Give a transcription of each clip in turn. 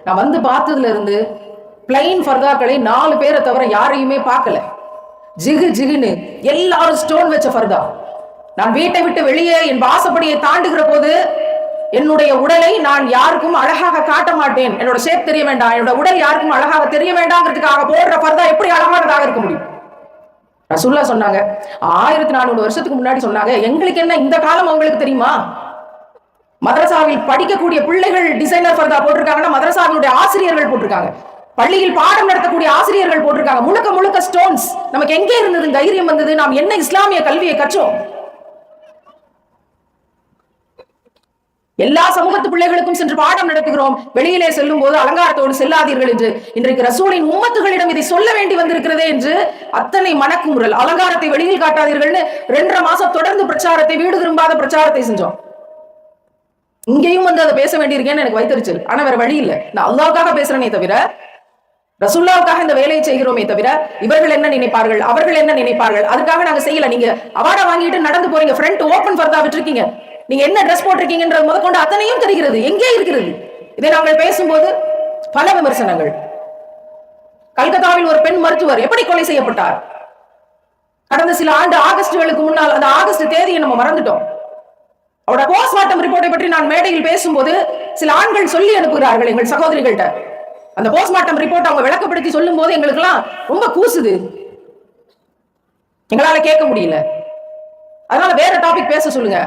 நான் வந்து பார்த்ததுல இருந்து பிளைன் ஃபர்தாக்களை 4 பேரை தவிர யாரையுமே பார்க்கல. ஜிகு ஜிகுன்னு எல்லாரும் ஸ்டோன் வச்ச ஃபர்தா. நான் வீட்டை விட்டு வெளியே என் வாசப்படியை தாண்டுகிற போது என்னுடைய உடலை நான் யாருக்கும் அழகாக காட்ட மாட்டேன். என்னோட ஷேப் தெரிய வேண்டாம், என்னோட உடல் யாருக்கும் அழகாக தெரிய வேண்டாங்கிறதுக்காக போடுற ஃபர்தா எப்படி அழகானதாக இருக்க முடியும்? ரசூலுல்லாஹ் சொன்னாங்க, 1400 வருஷத்துக்கு முன்னாடி சொன்னாங்க. எங்களுக்கு என்ன இந்த காலம் அவங்களுக்கு தெரியுமா? மதரசாவில் படிக்கக்கூடிய பிள்ளைகள் டிசைனர் ஃபர்தா போட்டிருக்காங்கன்னா மதரசாவினுடைய ஆசிரியர்கள் போட்டிருக்காங்க. பள்ளியில் பாடம் நடத்தக்கூடிய ஆசிரியர்கள் போட்டிருக்காங்க. முழுக்க முழுக்க ஸ்டோன்ஸ். நமக்கு எங்கே இருந்தது தைரியம் வந்தது? நாம் என்ன இஸ்லாமிய கல்வியை கற்றோம்? எல்லா சமூகத்து பிள்ளைகளுக்கும் சென்று பாடம் நடத்துகிறோம். வெளியிலே செல்லும் போது அலங்காரத்தோடு செல்லாதீர்கள் என்று இன்றைக்கு ரசூலின் உம்மத்துகளிடம் இதை சொல்ல வேண்டி வந்திருக்கிறதே என்று அத்தனை மனக்குமுறல். அலங்காரத்தை வெளியில் காட்டாதீர்கள்னு 2.5 மாசம் தொடர்ந்து பிரச்சாரத்தை, வீடு திரும்பாத பிரச்சாரத்தை செஞ்சோம். இங்கேயும் வந்து அதை பேச வேண்டியிருக்கேன்னு எனக்கு வைத்தறிச்சல். ஆனா வேற வழி இல்லை. நான் அல்லாஹ்வுக்காக பேசுறேனே தவிர, ரசூலுல்லாஹ்வுக்காக இந்த வேலையை செய்கிறோமே தவிர, இவர்கள் என்ன நினைப்பார்கள், அவர்கள் என்ன நினைப்பார்கள், அதுக்காக நாங்க செய்யல. நீங்க அவார்டை வாங்கிட்டு நடந்து போறீங்க, ஃப்ரண்ட் ஓபன் ஃபர்தா விட்டுருக்கீங்க, நீங்க என்ன ட்ரெஸ் போட்டிருக்கீங்கன்றது முதற்கொண்டு அத்தனையும் தெரிகிறது. எங்கே இருக்கிறது? இதை நாங்கள் பேசும்போது பல விமர்சனங்கள். கல்கத்தாவில் ஒரு பெண் மருத்துவர் எப்படி கொலை செய்யப்பட்டார்? கடந்த சில ஆண்டு ஆகஸ்டுகளுக்கு முன்னால், அந்த ஆகஸ்ட் தேதியை நம்ம மறந்துட்டோம். அவரோட போஸ்ட்மார்ட்டம் ரிப்போர்ட்டை பற்றி நான் மேடையில் பேசும்போது சில ஆண்கள் சொல்லி அனுப்புகிறார்கள் எங்கள் சகோதரிகள்கிட்ட. அந்த போஸ்ட்மார்ட்டம் ரிப்போர்ட் அவங்க விளக்கப்படுத்தி சொல்லும் போது எங்களுக்கு எல்லாம் ரொம்ப கூசுது, எங்களால கேட்க முடியல. அதனால வேற டாபிக் பேச சொல்லுங்க.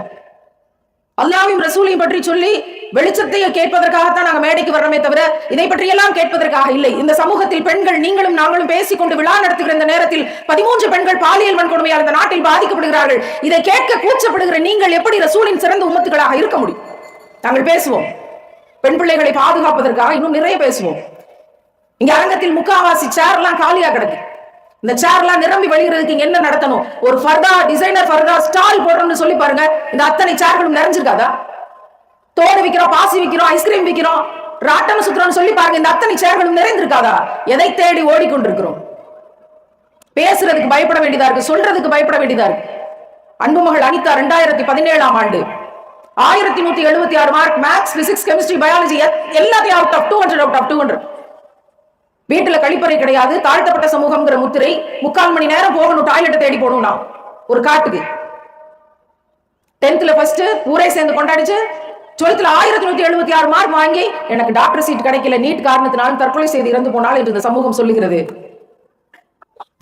அல்லாஹ்வையும் ரசூலையும் பற்றி சொல்லி வெளிச்சத்தை கேட்பதற்காகத்தான் நாங்க மேடைக்கு வர்றோமே தவிர இதை பற்றி எல்லாம் கேட்பதற்காக இல்லை. இந்த சமூகத்தில் பெண்கள், நீங்களும் நாங்களும் பேசிக்கொண்டு விழா நடத்துகிற இந்த நேரத்தில் 13 பெண்கள் பாலியல் வன்கொடுமையால் இந்த நாட்டில் பாதிக்கப்படுகிறார்கள். இதை கேட்க கூச்சப்படுகிற நீங்கள் எப்படி ரசூலின் சிறந்த உம்மத்துகளாக இருக்க முடியும்? நாங்கள் பேசுவோம், பெண் பிள்ளைகளை பாதுகாப்பதற்காக இன்னும் நிறைய பேசுவோம். இங்க அரங்கத்தில் முக்காவாசி சேர் எல்லாம் காலியா கிடக்கு. இந்த சேர்லாம் நிரம்பி வழிகிறதுக்கு இங்க என்ன நடத்தணும்? ஒரு ஃபர்தா, டிசைனர் ஃபர்தா ஸ்டால் போடுறோம்னு சொல்லி பாருங்க, இந்த அத்தனை சேர்களும் நிறைஞ்சிருக்காதா? தோடு விக்கிறோம், பாசி விக்கிறோம், ஐஸ்கிரீம் விக்கிறோம், ராட்டம் சுத்துறோம்னு சொல்லி பாருங்க, இந்த அத்தனை சேர்களும் நிறைந்திருக்காதா? எதை தேடி ஓடிக்கொண்டிருக்கிறோம்? பேசுறதுக்கு பயப்பட வேண்டியதா இருக்கு, சொல்றதுக்கு பயப்பட வேண்டியதா இருக்கு. அன்பு மகள் அனிதா 2017ஆம் ஆண்டு 1176 mark, maths, physics, chemistry, biology எல்லாத்தையும் அவுட் ஆஃப் 200. வீட்டுல கழிப்பறை கிடையாது, தாழ்த்தப்பட்ட சமூகம்ங்கிற முத்திரை. 3/4 மணி நேரம் போகணும், டாய்லெட்டை தேடி போகணும். நான் ஒரு காட்டுக்கு 10th ஃபர்ஸ்ட் ஊரே சேர்ந்து கொண்டாடிச்சு. 12th 1176 மார்க் வாங்கி எனக்கு டாக்டர் சீட் கிடைக்கல, நீட் காரணத்தினாலும் தற்கொலை செய்து இறந்து போனால் என்று இந்த சமூகம் சொல்லுகிறது.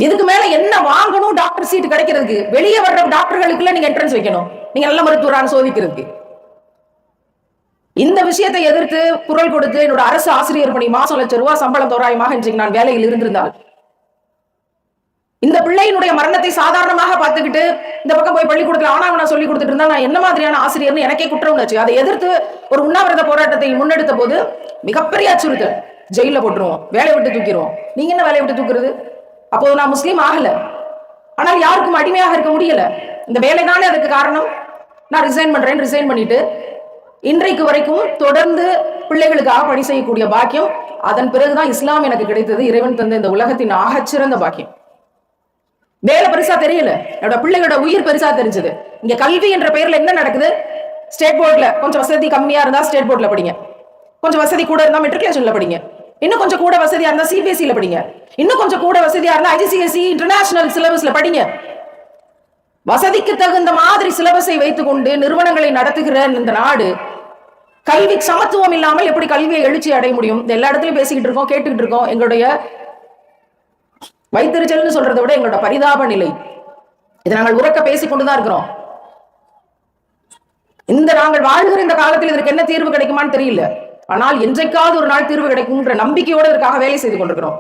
இதுக்கு மேல என்ன வாங்கணும் டாக்டர் சீட் கிடைக்கிறதுக்கு? வெளியே வர்ற டாக்டர்களுக்குள்ள நீங்க என்ட்ரன்ஸ் வைக்கணும், நீங்க நல்ல மருத்துவரான சோதிக்கிறதுக்கு. இந்த விஷயத்தை எதிர்த்து குரல் கொடுத்து என்னோட அரசு ஆசிரியர் பணி, மாசம் ₹1,00,000 சம்பளம் தோராயமாக இன்றைக்கு நான் வேலையில் இருந்திருந்தால், இந்த பிள்ளையினுடைய மரணத்தை சாதாரணமாக பார்த்துக்கிட்டு இந்த பக்கம் போய் பள்ளிக்கூடத்துல ஆனாவனா சொல்லி கொடுத்துட்டு இருந்தா நான் என்ன மாதிரியான ஆசிரியர்னு எனக்கே குற்றம் உணர்ச்சி. அதை எதிர்த்து ஒரு உண்ணாவிரத போராட்டத்தை முன்னெடுத்த போது மிகப்பெரிய அச்சுறுத்தல், ஜெயில போட்டுருவோம், வேலையை விட்டு தூக்கிடுவோம். நீங்க என்ன வேலையை விட்டு தூக்குறது? அப்போது நான் முஸ்லீம் ஆகல, ஆனால் யாருக்கும் அடிமையாக இருக்க முடியல. இந்த வேலை தானே அதுக்கு காரணம். நான் ரிசைன் பண்றேன். ரிசைன் பண்ணிட்டு இன்றைக்கு வரைக்கும் தொடர்ந்து பிள்ளைகளுக்காக பணி செய்யக்கூடிய பாக்கியம், அதன் பிறகுதான் இஸ்லாம் எனக்கு கிடைத்தது. இறைவன் தந்த இந்த உலகத்தின் ஆகச்சிறந்த பாக்கியம். வேலை பெருசா தெரியல, என்னோட பிள்ளைகளோட உயிர் பெருசா தெரிஞ்சது. இங்க கல்வி என்ற பெயர்ல என்ன நடக்குது? ஸ்டேட் போர்ட்ல கொஞ்சம் வசதி கம்மியா இருந்தா ஸ்டேட் போர்ட்ல படிங்க, கொஞ்சம் வசதி கூட இருந்தா மெட்ரிகுலேஷன்ல படிங்க, இன்னும் கொஞ்சம் கூட வசதியா இருந்தா சிபிஎஸ்சில படிங்க, இன்னும் கொஞ்சம் கூட வசதியா இருந்தா ஐசிஎஸ்சி இன்டர்நேஷனல் சிலபஸ்ல படிங்க. வசதிக்கு தகுந்த மாதிரி சிலபஸை வைத்துக் கொண்டு நிறுவனங்களை நடத்துகிற இந்த நாடு கல்வி சமத்துவம் இல்லாமல் எப்படி கல்வியை எழுச்சி அடைய முடியும்? எல்லா இடத்துலயும் பேசிக்கிட்டு இருக்கோம், கேட்டுக்கிட்டு இருக்கோம். எங்களுடைய வைத்தறிச்சல்னு சொல்றதை விட எங்களோட பரிதாப நிலை, இதை நாங்கள் உறக்க பேசிக்கொண்டுதான் இருக்கிறோம். இந்த நாங்கள் வாழ்கிற இந்த காலத்தில் இதற்கு என்ன தீர்வு கிடைக்குமான்னு தெரியல. ஆனால் என்றைக்காவது ஒரு நாள் தீர்வு கிடைக்கும்ன்ற நம்பிக்கையோடு இதற்காக வேலை செய்து கொண்டிருக்கிறோம்.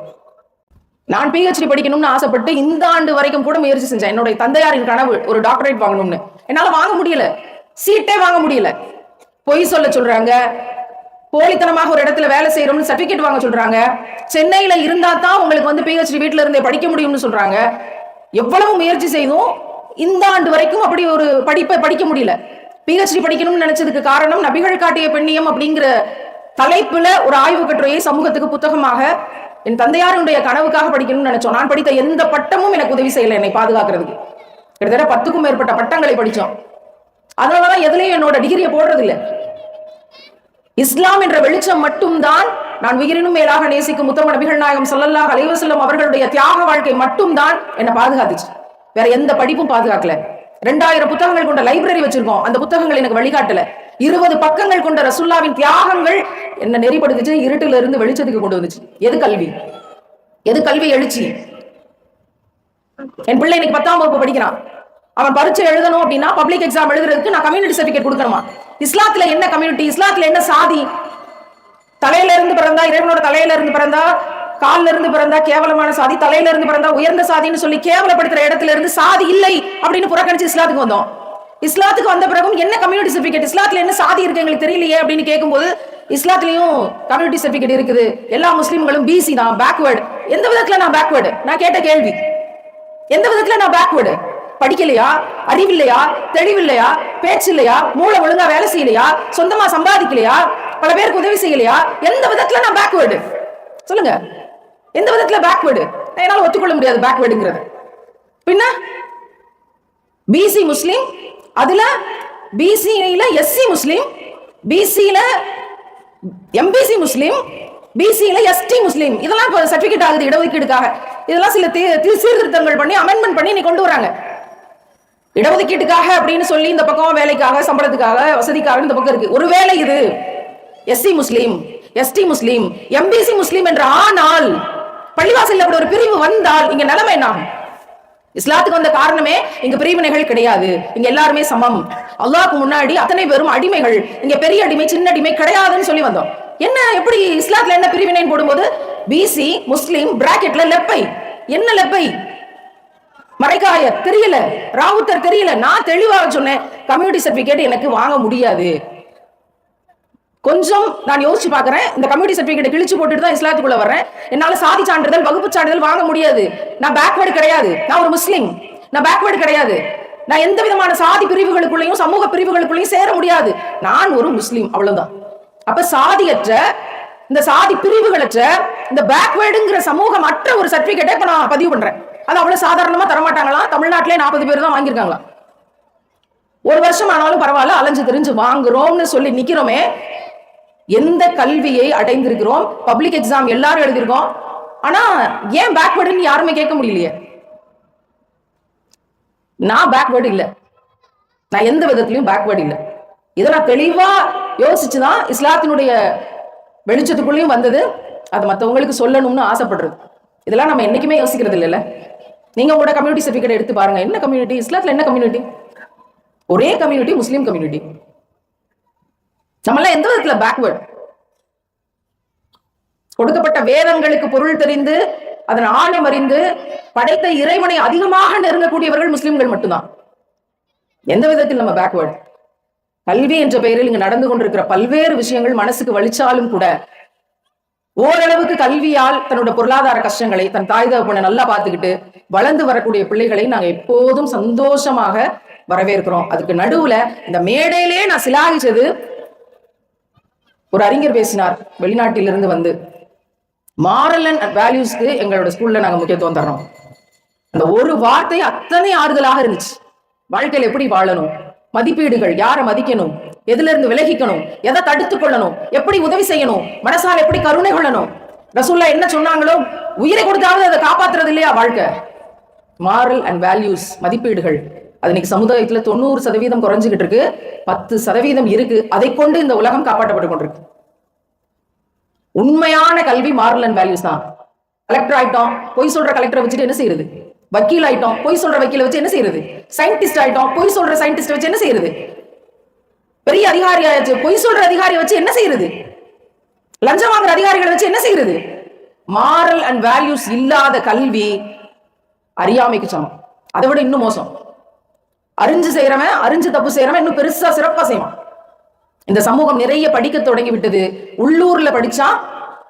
நான் PhD படிக்கணும்னு ஆசைப்பட்டு இந்த ஆண்டு வரைக்கும் கூட முயற்சி செஞ்சேன். என்னுடைய தந்தையாரின் கனவு ஒரு டாக்டரேட் வாங்கணும்னு. என்னால வாங்க முடியல, சீட்டே வாங்க முடியல. பொய் சொல்றாங்க, போலித்தனமாக ஒரு இடத்துல வேலை செய்யறோம்னு சர்டிபிகேட் வாங்க சொல்றாங்க. சென்னையில இருந்தா தான் உங்களுக்கு வந்து PhD வீட்டுல இருந்தே படிக்க முடியும்னு சொல்றாங்க. எவ்வளவு முயற்சி செய்தும் இந்த ஆண்டு வரைக்கும் அப்படி ஒரு படிப்பை படிக்க முடியல. PhD படிக்கணும்னு நினைச்சதுக்கு காரணம் நபிகள் காட்டிய பெண்ணியம் அப்படிங்கிற தலைப்புல ஒரு ஆய்வு கட்டுரையை சமூகத்துக்கு புத்தகமாக என் தந்தையாருடைய கனவுக்காக படிக்கணும்னு நினைச்சோம். நான் படித்த எந்த பட்டமும் எனக்கு உதவி செய்யல என்னை பாதுகாக்கிறதுக்கு. கிட்டத்தட்ட 10க்கும் மேற்பட்ட பட்டங்களை படிச்சோம். அதனாலதான் எதுலயும் என்னோட டிகிரியை போடுறது இல்லை. இஸ்லாம் என்ற வெளிச்சம் மட்டும்தான் நான் உயிரினும் மேலாக நேசிக்கும் முத்தம நபிகள் நாயகம் ஸல்லல்லாஹு அலைஹி வஸல்லம் அவர்களுடைய தியாக வாழ்க்கை மட்டும்தான் என்னை பாதுகாத்துச்சு. வேற எந்த படிப்பும் பாதுகாக்கல. 2000 புத்தகங்கள் கொண்ட லைப்ரரி வச்சிருக்கோம், அந்த புத்தகங்கள் எனக்கு வழிகாட்டல. 20 பக்கங்கள் கொண்ட ரசூலுல்லாஹ்வின் தியாகங்கள் என்ன நெறிப்படுத்துச்சு, இருட்டில இருந்து வெளிச்சத்துக்கு கொண்டு வந்துச்சு. எது கல்வி? எது கல்வி எழுச்சி? என் பிள்ளை இன்னைக்கு 10ஆம் வகுப்பு படிக்கிறான். அவன் பரீட்சை எழுதணும் அப்படின்னா, பப்ளிக் எக்ஸாம் எழுதுறதுக்கு நான் கம்யூனிட்டி சர்டிபிகேட் கொடுக்கணுமா? இஸ்லாத்துல என்ன கம்யூனிட்டி? இஸ்லாத்துல என்ன சாதி? தலையில இருந்து பிறந்தா, இறைவனோட தலையில இருந்து பிறந்தா, காலில இருந்து பிறந்தா கேவலமான சாதி, தலையில இருந்து பிறந்தா உயர்ந்த சாதின்னு சொல்லி கேவலப்படுத்துற இடத்துல இருந்து சாதி இல்லை அப்படின்னு புறக்கணிச்சு இஸ்லாத்துக்கு வந்தோம். இஸ்லாத்துக்கு வந்த பிறகும் என்ன கம்யூனிட்டி சர்டிபிகேட், இஸ்லாத்துல என்ன சாதி இருக்கு எங்களுக்கு தெரியலையே அப்படின்னு கேட்கும்போது, இஸ்லாத்திலையும் கம்யூனிட்டி சர்டிபிகேட் இருக்குது. எல்லா முஸ்லிம்களும் பிசி தான், பேக்வேர்டு. எந்த விதத்துல நான் பேக்வேர்டு? நான் கேட்ட கேள்வி, எந்த விதத்துல நான் பேக்வேர்டு? படிக்கலையா? அறிவில்லையா? தெளிவில்லையா? பேச்சு இல்லையா? மூளை ஒழுங்கா வேலை செய்யலையா? சொந்தமா சம்பாதிக்கலையா? பல பேருக்கு உதவி செய்யலையா? எந்த விதத்துல நான் பேக்வேர்டு? சொல்லுங்க, எந்த விதத்துல பேக்வேர்டு? என்னால ஒத்துக்கொள்ள முடியாது பேக்வேர்டுங்கிறது. பின்ன பிசி முஸ்லிம், அதுல பிசியில எஸ்சி முஸ்லிம், பிசியில எம்பிசி முஸ்லிம், பிசியில எஸ்டி முஸ்லிம். இதெல்லாம் சர்டிபிகேட் ஆகுது இடஒதுக்கீடுக்காக. இதெல்லாம் சில சீர்திருத்தங்கள் பண்ணி அமெண்ட்மெண்ட் பண்ணி நீ கொண்டு வராங்க இடஒதுக்கீட்டுக்காக அப்படின்னு சொல்லி. இந்த பக்கம் வேலைக்காக, சம்பளத்துக்காக, வசதிக்காக இந்த பக்கம் இருக்கு. ஒருவேளை இது எஸ்சி முஸ்லிம், எஸ்டி முஸ்லிம், எம்பிசி முஸ்லிம் என்ற ஆனால் பள்ளிவாசல்ல அப்படி ஒரு பிரிவு வந்தால் இங்க நிலைமை என்ன ஆகும்? இஸ்லாத்துக்கு வந்த காரணமே இங்க பிரிவினைகள் கிடையாது, இங்க எல்லாருமே சமம், அல்லாஹ்வுக்கு முன்னாடி அத்தனை பேரும் அடிமைகள், இங்க பெரிய அடிமை சின்ன அடிமை கிடையாதுன்னு சொல்லி வந்தோம். என்ன எப்படி இஸ்லாத்துல என்ன பிரிவினை போடும்போது பிசி முஸ்லிம் பிராக்கெட்ல லெப்பை, என்ன லெப்பை? மறைக்காய தெரியல, ராவுத்தர் தெரியல. நான் தெளிவாக சொன்னேன், கம்யூனிட்டி சர்டிபிகேட் எனக்கு வாங்க முடியாது. கொஞ்சம் நான் யோசிச்சு பாக்குறேன், இந்த கம்யூனிட்டி சர்டிபிகேட் கிழிச்சு போட்டுட்டு தான் இஸ்லாத்துக்குள்ள வர்றேன். என்னால சாதி சான்றிதழ், வகுப்பு சான்றிதழ் வாங்க முடியாது. நான் பேக்வேர்டு கிடையாது, நான் ஒரு முஸ்லிம். நான் பேக்வேர்டு கிடையாது, நான் எந்த விதமான சாதி பிரிவுகளுக்குள்ளேயும் சமூக பிரிவுகளுக்குள்ளேயும் சேர முடியாது. நான் ஒரு முஸ்லிம், அவ்வளவுதான். அப்ப சாதியற்ற, இந்த சாதி பிரிவுகளற்ற, இந்த பேக்வேர்டுங்கிற சமூகம் அற்ற ஒரு சர்டிபிகேட்டை இப்ப நான் பதிவு பண்றேன். அது அவ்வளவு சாதாரணமா தரமாட்டாங்களாம். தமிழ்நாட்டிலே 40 பேர் தான் வாங்கியிருக்காங்களாம். ஒரு வருஷம் ஆனாலும் பரவாயில்ல, அலைஞ்சு தெரிஞ்சு வாங்குறோம்னு சொல்லி நிக்கிறோமே. எந்த கல்வியை அடைந்திருக்கிறோம்? பப்ளிக் எக்ஸாம் எல்லாரும் எழுதியிருக்கோம். ஆனா ஏன் பேக்வேர்டுன்னு யாருமே கேட்க முடியலையே. நான் பேக்வேர்டு இல்ல, நான் எந்த விதத்திலையும் பேக்வேர்டு இல்ல. இதை நான் தெளிவா யோசிச்சுதான் இஸ்லாத்தினுடைய வெளிச்சத்துக்குள்ளேயும் வந்தது. அது மற்றவங்களுக்கு சொல்லணும்னு ஆசைப்படுறது. இதெல்லாம் நம்ம என்னைக்குமே யோசிக்கிறது இல்லைல்ல. நீங்க உங்களோட கம்யூனிட்டி சர்டிபிகேட் எடுத்து பாருங்க, என்ன கம்யூனிட்டி? இஸ்லாத்துல என்ன கம்யூனிட்டி? ஒரே கம்யூனிட்டி, முஸ்லீம் கம்யூனிட்டி. நம்மளாம் எந்த விதத்துல பேக்வேர்ட்? கொடுக்கப்பட்ட வேதங்களுக்கு பொருள் தெரிந்து அதன் ஆழம் அறிந்து படைத்த இறைவனை அதிகமாக நெருங்கக்கூடியவர்கள் முஸ்லிம்கள் மட்டும்தான். எந்த விதத்தில் நம்ம பேக்வேர்ட்? கல்வி என்ற பெயரில் இங்கு நடந்து கொண்டிருக்கிற பல்வேறு விஷயங்கள் மனசுக்கு வலிச்சாலும் கூட, ஓரளவுக்கு கல்வியால் தன்னோட பொருளாதார கஷ்டங்களை, தன் தாய் தகப்பனை நல்லா பார்த்துக்கிட்டு வளர்ந்து வரக்கூடிய பிள்ளைகளை நாங்க எப்போதும் சந்தோஷமாக வரவேற்கிறோம். அதுக்கு நடுவுல இந்த மேடையிலே நான் சிலாகிச்சது, ஒரு அறிஞர் பேசினார் வெளிநாட்டிலிருந்து வந்து, மாரல் அண்ட் வேல்யூஸ்க்கு எங்களோட ஸ்கூல்ல நாங்க முக்கியத்துவம் தர்றோம். அந்த ஒரு வார்த்தை அத்தனை ஆறுதலாக இருந்துச்சு. வாழ்க்கையில் எப்படி வாழணும், மதிப்பீடுகள், யாரை மதிக்கணும், எதுல இருந்து விலகிக்கணும், எதை தடுத்துக் கொள்ளணும், எப்படி உதவி செய்யணும், மனசால் எப்படி கருணை கொள்ளணும், ரசூல்லா என்ன சொன்னாங்களோ உயிரை கொடுத்தாவது அதை காப்பாத்துறது இல்லையா வாழ்க்கை. மாரல் அண்ட் வேல்யூஸ், மதிப்பீடுகள், அது இன்னைக்கு சமுதாயத்துல 90% குறைஞ்சுக்கிட்டு இருக்கு. 10% இருக்கு. அதை கொண்டு இந்த உலகம் காப்பாற்றப்பட்டு கொண்டிருக்கு. உண்மையான கல்வி மாரல் அண்ட் வேல்யூஸ் தான். கலெக்டர் ஆயிட்டோம், பொய் சொல்ற கலெக்டரை வச்சுட்டு என்ன செய்யறது? வக்கீல் ஆயிட்டோம், பொய் சொல்ற வக்கீலை வச்சு என்ன செய்யறது? சயின்டிஸ்ட் ஆயிட்டோம், பொய் சொல்ற சயின்டிஸ்ட் வச்சு என்ன செய்யறது? பெரிய அதிகாரி ஆயிடுச்சு, பொய் சொல்ற அதிகாரியை வச்சு என்ன செய்யறது? லஞ்சம் வாங்குற அதிகாரிகளை வச்சு என்ன செய்யறது? மாரல் அண்ட் வேல்யூஸ் இல்லாத கல்வி அறியாமைக்கு சமம். அதை விட இன்னும் மோசம். அறிஞ்சு செய்யறவன், அறிஞ்சு தப்பு செய்யறவன் இன்னும் பெருசா சிறப்பா செய்வான். இந்த சமூகம் நிறைய படிக்க தொடங்கி விட்டது. உள்ளூர்ல படிச்சா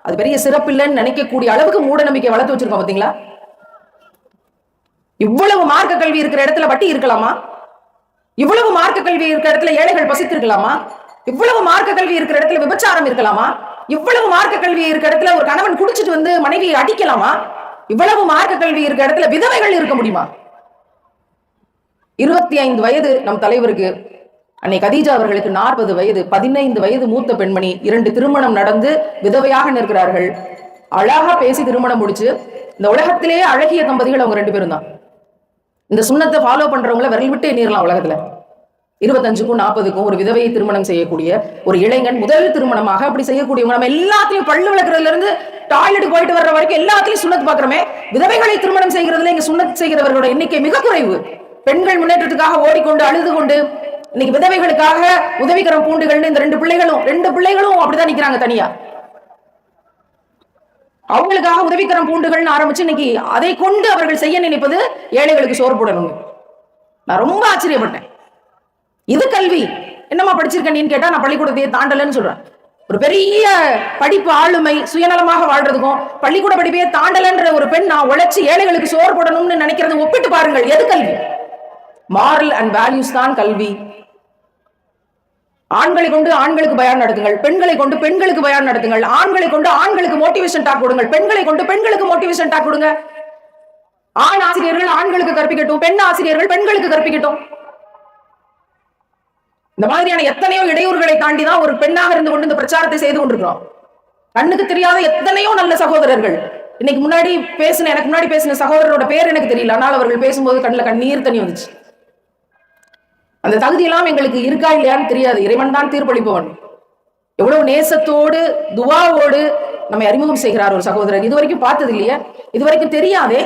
அது பெரிய சிறப்பில்லைன்னு நினைக்கக்கூடிய அளவுக்கு மூட நம்பிக்கை வளர்த்து வச்சிருக்கோம். பாத்தீங்களா? இவ்வளவு மார்க்க கல்வி இருக்கிற இடத்துல வட்டி இருக்கலாமா? இவ்வளவு மார்க்க கல்வி இருக்கிற இடத்துல ஏழைகள் பசித்து இருக்கலாமா? இவ்வளவு மார்க்க கல்வி இருக்கிற இடத்துல விபச்சாரம் இருக்கலாமா? இவ்வளவு மார்க்க கல்வி இருக்கிற இடத்துல ஒரு கணவன் குடிச்சிட்டு வந்து மனைவியை அடிக்கலாமா? இவ்வளவு மார்க்க கல்வி இருக்கிற இடத்துல விதவைகள் இருக்க முடியுமா? 25 வயது நம் தலைவருக்கு அன்னை கதீஜா அவர்களுக்கு 40 வயது, 15 வயது மூத்த பெண்மணி, 2 திருமணம் நடந்து விதவையாக நிற்கிறார்கள். அழகா பேசி திருமணம் முடிச்சு, இந்த உலகத்திலேயே அழகிய தம்பதிகள் அவங்க 2 பேரும் தான். இந்த சுண்ணத்தை ஃபாலோ பண்றவங்கள விரல் விட்டு எண்ணிரலாம் உலகத்துல. 25க்கும் 40க்கும் ஒரு விதவையை திருமணம் செய்யக்கூடிய ஒரு இளைஞன், முதல் திருமணமாக அப்படி செய்யக்கூடியவங்க. நம்ம எல்லாத்தையும் பல்லு விளக்குறதுல இருந்து டாய்லெட் போயிட்டு வர்ற வரைக்கும் எல்லாத்தையும் சுண்ணத்து பாக்குறோமே. விதவைகளை திருமணம் செய்கிறதுல இங்க சுண்ணத் செய்கிறவர்களோட எண்ணிக்கை மிக குறைவு. பெண்கள் முன்னேற்றத்துக்காக ஓடிக்கொண்டு அழுது கொண்டு இன்னைக்கு விதவைகளுக்காக உதவிக்கரம் பூண்டுகள்னு இந்த 2 பிள்ளைகளும் அப்படிதான் நிக்கிறாங்க தனியா. அவங்களுக்காக உதவிக்கரம் பூண்டுகள்னு ஆரம்பிச்சு இன்னைக்கு அதை கொண்டு அவர்கள் செய்ய நினைப்பது ஏழைகளுக்கு சோறு போடணும். நான் ரொம்ப ஆச்சரியப்பட்டேன். இது கல்வி. என்னமா படிச்சிருக்கேன்னு கேட்டா நான் பள்ளிக்கூடத்தையே தாண்டலன்னு சொல்றேன். ஒரு பெரிய படிப்பு ஆளுமை சுயநலமாக வாழ்றதுக்கும் பள்ளிக்கூட படிப்பையே தாண்டலன்ற ஒரு பெண் நான் உழைச்சு ஏழைகளுக்கு சோறு போடணும்னு நினைக்கிறது ஒப்பிட்டு பாருங்கள். எது கல்வி? மாரல் அண்ட் வேல்யூஸ் தான் கல்வி. ஆண்களை கொண்டு ஆண்களுக்கு பயான் நடத்துங்கள், பெண்களை கொண்டு பெண்களுக்கு பயான் நடத்துங்கள், ஆண்களை கொண்டு ஆண்களுக்கு மோட்டிவேஷன் டாக் கொடுங்கள், பெண்களை கொண்டு பெண்களுக்கு மோட்டிவேஷன் டாக் கொடுங்க. ஆண் ஆசிரியர்கள் ஆண்களுக்கு கற்பிக்கட்டும், பெண் ஆசிரியர்கள் பெண்களுக்கு கற்பிக்கட்டும். இந்த மாதிரியான எத்தனையோ இடையூறுகளை தாண்டி தான் ஒரு பெண்ணாக இருந்து கொண்டு இந்த பிரச்சாரத்தை செய்து கொண்டிருக்கிறோம். கண்ணுக்கு தெரியாத எத்தனையோ நல்ல சகோதரர்கள். இன்னைக்கு எனக்கு முன்னாடி பேசின சகோதரரோட பேர் எனக்கு தெரியல, ஆனால் அவர்கள் பேசும்போது கண்ணில் கண்ணீர் தண்ணி வந்துச்சு. அந்த தகுதியெல்லாம் எங்களுக்கு இருக்கா இல்லையான்னு தெரியாது. இறைவன் தான் தீர்ப்பளிப்பவன். எவ்வளவு நேசத்தோடு துவாவோடு நம்மை அறிமுகம் செய்கிறார் ஒரு சகோதரர். இதுவரைக்கும் பார்த்தது இல்லையே, இதுவரைக்கும் தெரியாதே.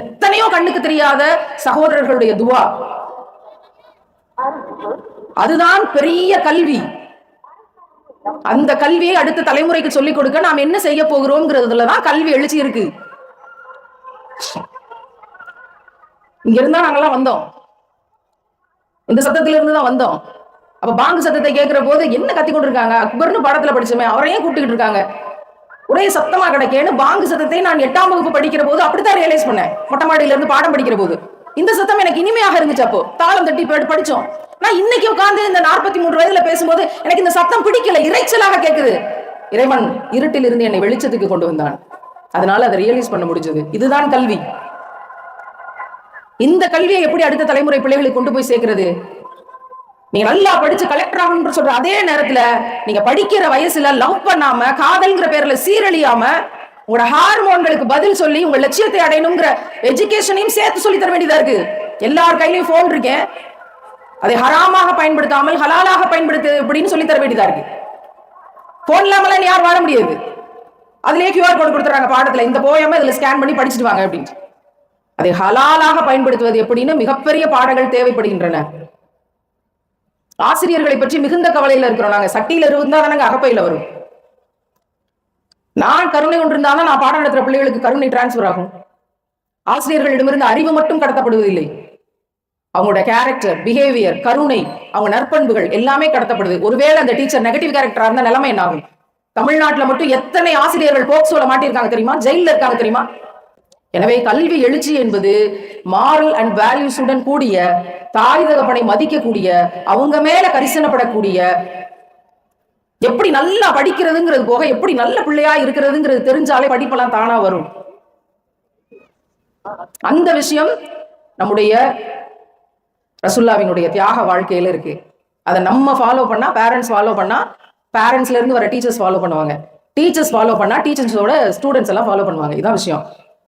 எத்தனையோ கண்ணுக்கு தெரியாத சகோதரர்களுடைய துவா, அதுதான் பெரிய கல்வி. அந்த கல்வியை அடுத்த தலைமுறைக்கு சொல்லிக் கொடுக்க நாம் என்ன செய்ய போகிறோம்ங்கிறதுலதான் கல்வி எழுச்சி இருக்கு. இங்க இருந்தா நாங்கெல்லாம் வந்தோம், இந்த சத்தத்துல இருந்து தான் வந்தோம். அப்ப பாங்கு சத்தத்தை கேட்கிற போது என்ன கத்தி கொண்டு இருக்காங்க, அக்பர்னு படத்துல படிச்சோமே அவரையே கூப்பிட்டுக்கிட்டு இருக்காங்க, ஒரே சத்தமா கிடைக்கேன்னு பாங்கு சத்தத்தை நான் 8ஆம் வகுப்பு படிக்கிற போது அப்படித்தான் ரியலைஸ் பண்ணேன். மொட்டை மாடியில இருந்து பாடம் படிக்கிற போது இந்த சத்தம் எனக்கு இனிமையாக இருந்துச்சு. அப்போ தாளம் தட்டி படிச்சோம். நான் இன்னைக்கு உட்கார்ந்து இந்த 43 வயதுல பேசும்போது எனக்கு இந்த சத்தம் பிடிக்கல, இறைச்சலாக கேட்குது. இறைவன் இருட்டில் இருந்து என்னை வெளிச்சத்துக்கு கொண்டு வந்தான், அதனால அதை ரியலைஸ் பண்ண முடிஞ்சது. இதுதான் கல்வி. இந்த கல்வியை எப்படி அடுத்த தலைமுறை பிள்ளைகளுக்கு கொண்டு போய் சேர்க்கிறது? நீங்க நல்லா படிச்சு கலெக்டர் ஆகணும்னு சொல்ற அதே நேரத்துல நீங்க படிக்கிற வயசுல லவ் பண்ணாம காதல்ங்கிற பேர்ல சீரழியாம உங்களோட ஹார்மோன்களுக்கு பதில் சொல்லி உங்க லட்சியத்தை அடையணுங்கிற எஜுகேஷனையும் சேர்த்து சொல்லி தர வேண்டியதா இருக்கு. எல்லார் கையிலையும் போன் இருக்கேன், அதை ஹராமாக பயன்படுத்தாமல் ஹலாலாக பயன்படுத்து அப்படின்னு சொல்லி தர வேண்டியதா இருக்கு. போன் இல்லாமல யார் வாழ முடியாது. அதுலயே QR கோட் கொடுத்துறாங்க பாடத்துல, இந்த போயமா இதுல ஸ்கேன் பண்ணி படிச்சுட்டு வாங்க அப்படின்னு. அதை ஹலாலாக பயன்படுத்துவது எப்படின்னு மிகப்பெரிய பாடங்கள் தேவைப்படுகின்றன. ஆசிரியர்களை பற்றி மிகுந்த கவலையில இருக்கிறோம். நாங்க சட்டியில இருந்தா தானங்க அகப்பையில வரும். நான் கருணை கொண்டிருந்தாலும் நான் பாடம் நடத்துற பிள்ளைகளுக்கு கருணை டிரான்ஸ்பர் ஆகும். ஆசிரியர்களிடமிருந்து அறிவு மட்டும் கடத்தப்படுவதில்லை, அவங்களோட கேரக்டர், பிஹேவியர், கருணை, அவங்க நற்பண்புகள் எல்லாமே கடத்தப்படுது. ஒருவேளை அந்த டீச்சர் நெகட்டிவ் கேரக்டரா இருந்தா நிலைமை என்ன ஆகும்? தமிழ்நாட்டுல மட்டும் எத்தனை ஆசிரியர்கள் போக்சோல மாட்டிருக்காங்க தெரியுமா, ஜெயில இருக்காங்க தெரியுமா? எனவே கல்வி எழுச்சி என்பது மாரல் அண்ட் வேல்யூஸுடன் கூடிய, தாய் தகப்பனை மதிக்கக்கூடிய, அவங்க மேல கரிசனப்படக்கூடிய, எப்படி நல்லா படிக்கிறதுங்கிறது போக எப்படி நல்ல பிள்ளையா இருக்கிறதுங்கிறது தெரிஞ்சாலே படிப்பெல்லாம் தானா வரும். அந்த விஷயம் நம்முடைய ரசூலுல்லாஹ்வினுடைய தியாக வாழ்க்கையில இருக்கு. அதை நம்ம ஃபாலோ பண்ணா, பேரண்ட்ஸ் ஃபாலோ பண்ணா, பேரண்ட்ஸ்ல இருந்து வர டீச்சர்ஸ் ஃபாலோ பண்ணுவாங்க, டீச்சர்ஸ் ஃபாலோ பண்ணா டீச்சர்ஸோட ஸ்டூடெண்ட்ஸ் எல்லாம் ஃபாலோ பண்ணுவாங்க. இதான் விஷயம்.